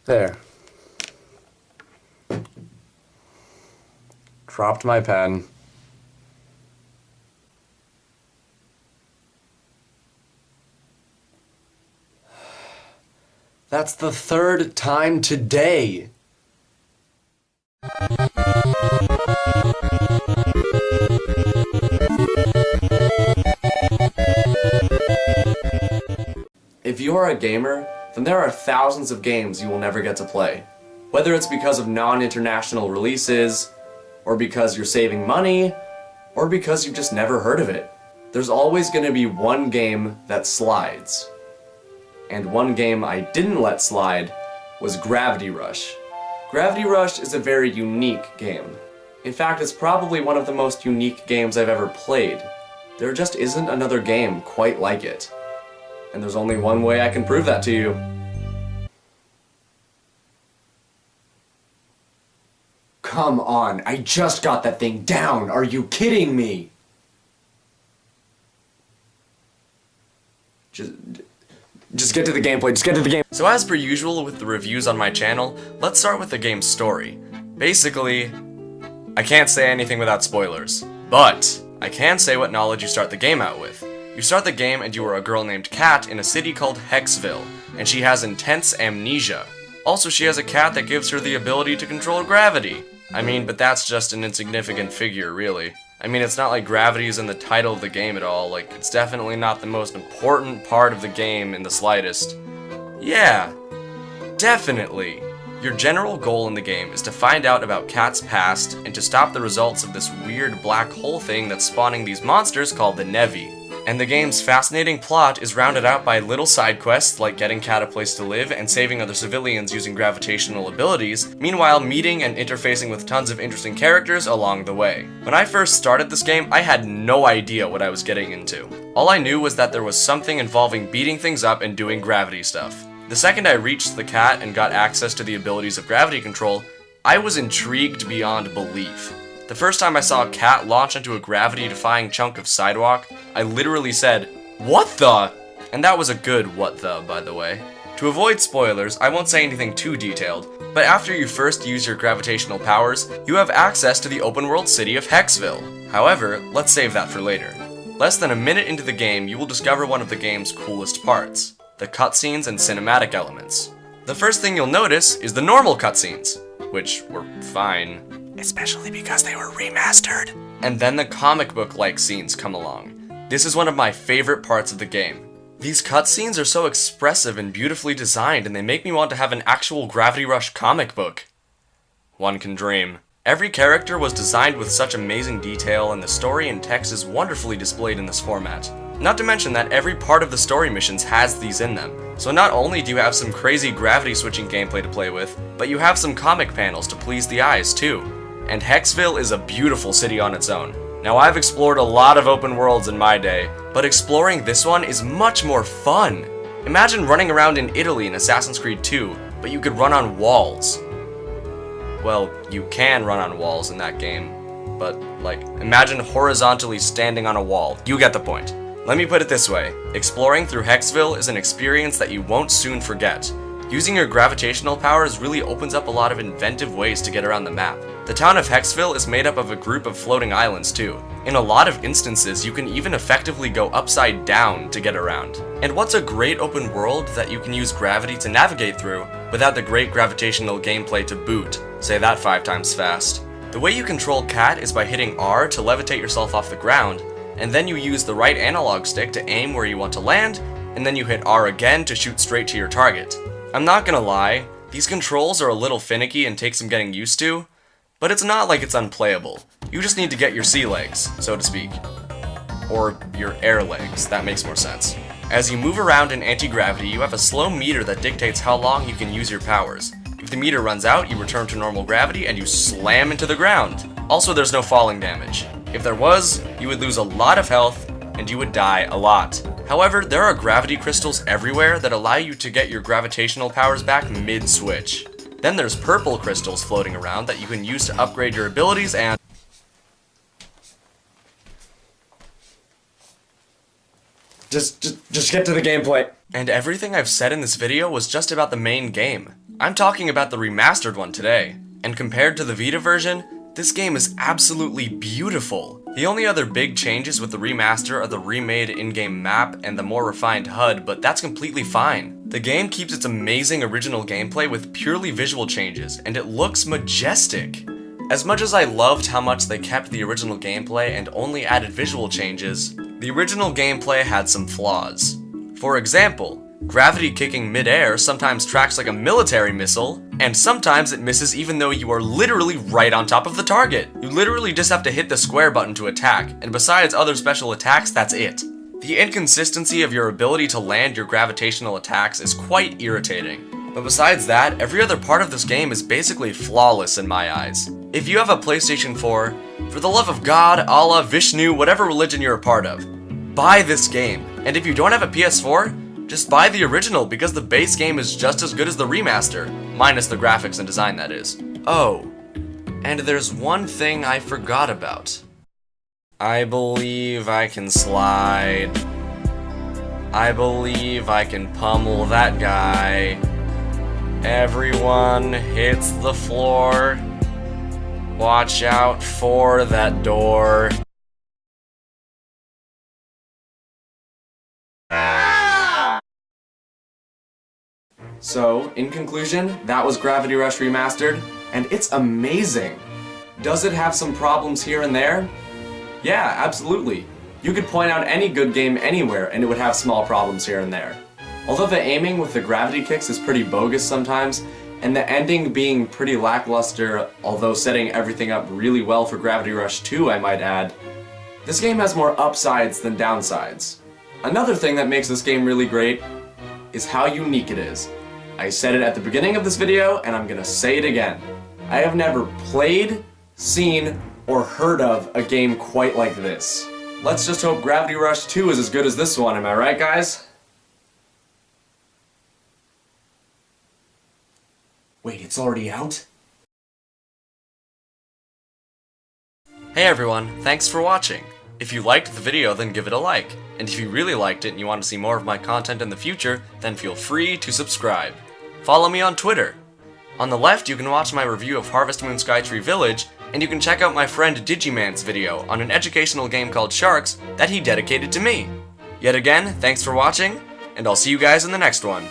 There. Dropped my pen. That's the third time today. If you are a gamer, then there are thousands of games you will never get to play. Whether it's because of non-international releases, or because you're saving money, or because you've just never heard of it. There's always going to be one game that slides. And one game I didn't let slide was Gravity Rush. Gravity Rush is a very unique game. In fact, it's probably one of the most unique games I've ever played. There just isn't another game quite like it. And there's only one way I can prove that to you. Come on, I just got that thing down. Are you kidding me? Just get to the gameplay, just get to the game. So as per usual with the reviews on my channel, let's start with the game's story. Basically, I can't say anything without spoilers, but I can say what knowledge you start the game out with. You start the game and you are a girl named Kat in a city called Hexville, and she has intense amnesia. Also, she has a cat that gives her the ability to control gravity. I mean, but that's just an insignificant figure, really. I mean, it's not like gravity is in the title of the game at all, like, it's definitely not the most important part of the game in the slightest. Yeah, definitely. Your general goal in the game is to find out about Kat's past and to stop the results of this weird black hole thing that's spawning these monsters called the Nevi. And the game's fascinating plot is rounded out by little side quests like getting Kat a place to live and saving other civilians using gravitational abilities, meanwhile meeting and interfacing with tons of interesting characters along the way. When I first started this game, I had no idea what I was getting into. All I knew was that there was something involving beating things up and doing gravity stuff. The second I reached the cat and got access to the abilities of gravity control, I was intrigued beyond belief. The first time I saw a cat launch into a gravity-defying chunk of sidewalk, I literally said, "What the?" And that was a good what the, by the way. To avoid spoilers, I won't say anything too detailed, but after you first use your gravitational powers, you have access to the open-world city of Hexville. However, let's save that for later. Less than a minute into the game, you will discover one of the game's coolest parts, the cutscenes and cinematic elements. The first thing you'll notice is the normal cutscenes, which were fine. Especially because they were remastered. And then the comic book-like scenes come along. This is one of my favorite parts of the game. These cutscenes are so expressive and beautifully designed, and they make me want to have an actual Gravity Rush comic book. One can dream. Every character was designed with such amazing detail, and the story and text is wonderfully displayed in this format. Not to mention that every part of the story missions has these in them. So not only do you have some crazy gravity switching gameplay to play with, but you have some comic panels to please the eyes too. And Hexville is a beautiful city on its own. Now, I've explored a lot of open worlds in my day, but exploring this one is much more fun. Imagine running around in Italy in Assassin's Creed 2, but you could run on walls. Well, you can run on walls in that game, but, like, imagine horizontally standing on a wall. You get the point. Let me put it this way, exploring through Hexville is an experience that you won't soon forget. Using your gravitational powers really opens up a lot of inventive ways to get around the map. The town of Hexville is made up of a group of floating islands too. In a lot of instances, you can even effectively go upside down to get around. And what's a great open world that you can use gravity to navigate through without the great gravitational gameplay to boot? Say that 5 times fast. The way you control Kat is by hitting R to levitate yourself off the ground, and then you use the right analog stick to aim where you want to land, and then you hit R again to shoot straight to your target. I'm not gonna lie, these controls are a little finicky and take some getting used to, but it's not like it's unplayable. You just need to get your sea legs, so to speak. Or your air legs, that makes more sense. As you move around in anti-gravity, you have a slow meter that dictates how long you can use your powers. If the meter runs out, you return to normal gravity and you slam into the ground. Also, there's no falling damage. If there was, you would lose a lot of health and you would die a lot. However, there are gravity crystals everywhere that allow you to get your gravitational powers back mid-switch. Then there's purple crystals floating around that you can use to upgrade your abilities and... Just get to the gameplay. And everything I've said in this video was just about the main game. I'm talking about the remastered one today, and compared to the Vita version, this game is absolutely beautiful. The only other big changes with the remaster are the remade in-game map and the more refined HUD, but that's completely fine. The game keeps its amazing original gameplay with purely visual changes, and it looks majestic. As much as I loved how much they kept the original gameplay and only added visual changes, the original gameplay had some flaws. For example, gravity kicking mid-air sometimes tracks like a military missile, and sometimes it misses even though you are literally right on top of the target. You literally just have to hit the square button to attack, and besides other special attacks, that's it. The inconsistency of your ability to land your gravitational attacks is quite irritating. But besides that, every other part of this game is basically flawless in my eyes. If you have a PlayStation 4, for the love of God, Allah, Vishnu, whatever religion you're a part of, buy this game. And if you don't have a PS4, just buy the original because the base game is just as good as the remaster, minus the graphics and design, that is. Oh, and there's one thing I forgot about. I believe I can slide. I believe I can pummel that guy. Everyone hits the floor. Watch out for that door. So, in conclusion, that was Gravity Rush Remastered, and it's amazing! Does it have some problems here and there? Yeah, absolutely. You could point out any good game anywhere and it would have small problems here and there. Although the aiming with the gravity kicks is pretty bogus sometimes, and the ending being pretty lackluster, although setting everything up really well for Gravity Rush 2, I might add, this game has more upsides than downsides. Another thing that makes this game really great is how unique it is. I said it at the beginning of this video, and I'm gonna say it again. I have never played, seen, or heard of a game quite like this. Let's just hope Gravity Rush 2 is as good as this one, am I right, guys? Wait, it's already out? Hey everyone, thanks for watching. If you liked the video, then give it a like. And if you really liked it and you want to see more of my content in the future, then feel free to subscribe. Follow me on Twitter. On the left, you can watch my review of Harvest Moon Skytree Village, and you can check out my friend Digiman's video on an educational game called Sharks that he dedicated to me. Yet again, thanks for watching, and I'll see you guys in the next one.